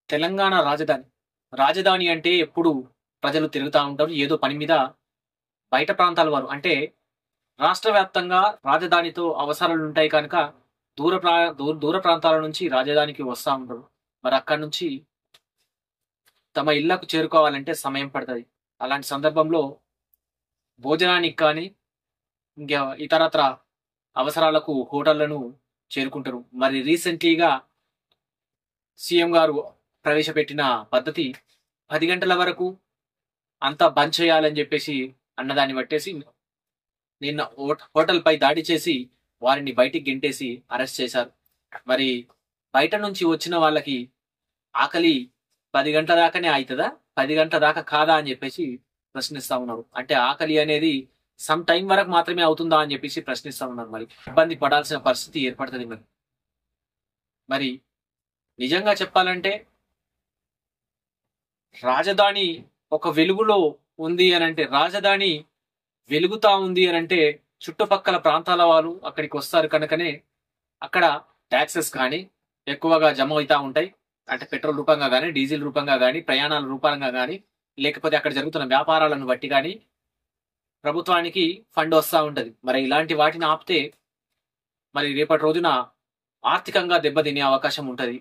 తెలంగాణ రాజధాని. రాజధాని అంటే ఎప్పుడు ప్రజలు తిరుగుతా ఉంటారు. ఏదో పని మీద బయట ప్రాంతాల వారు అంటే రాష్ట్ర వ్యాప్తంగా రాజధానితో అవసరాలుంటాయి కనుక దూర ప్రాంతాల నుంచి రాజధానికి వస్తా ఉంటారు. మరి అక్కడి నుంచి తమ ఇళ్లకు చేరుకోవాలంటే సమయం పడతది. అలాంటి సందర్భంలో భోజనానికి కానీ, ఇంకా ఇతరత్ర అవసరాలకు హోటళ్లను చేరుకుంటారు. మరి రీసెంట్‌లీగా సీఎం గారు ప్రవేశపెట్టిన పద్ధతి 10 గంటల వరకు అంతా బంద్ చేయాలని జెప్పేసి అన్నదాన్ని బట్టేసి నిన్న హోటల్‌పై దాడి చేసి వారిని బయటికి గెంటేసి అరెస్ట్ చేశారు. మరి బయట నుంచి వచ్చిన వాళ్ళకి ఆకలి 10 గంటల దాకానే అయితదా? 10 గంటల దాకా కాదా? అని జెప్పేసి ప్రశ్నిస్తా ఉన్నారు. అంటే ఆకలి అనేది సమ్ టైమ్ వరకు మాత్రమే అవుతుందా? అని జెప్పేసి ప్రశ్నిస్తా ఉన్నారు మరి. ఇబ్బంది పడాల్సిన పరిస్థితి ఏర్పడతది మరి. మరి నిజంగా చెప్పాలంటే రాజధాని ఒక వెలుగులో ఉంది అనంటే, రాజధాని వెలుగుతా ఉంది అనంటే చుట్టుపక్కల ప్రాంతాల వారు అక్కడికొస్తారు కనుకనే అక్కడ టాక్సెస్ కానీ ఎక్కువగా జమ అయితా ఉంటాయి. అంటే పెట్రోల్ రూపంగా గానీ, డీజిల్ రూపంగా గానీ, ప్రయాణాల రూపంగా గానీ, లేకపోతే అక్కడ జరుగుతున్న వ్యాపారాలను బట్టి గానీ ప్రభుత్వానికి ఫండ్ వస్తా ఉంటది. మరి ఇలాంటి వాటిని ఆపితే మరి రేపటి రోజున ఆర్థికంగా దెబ్బతినే అవకాశం ఉంటది.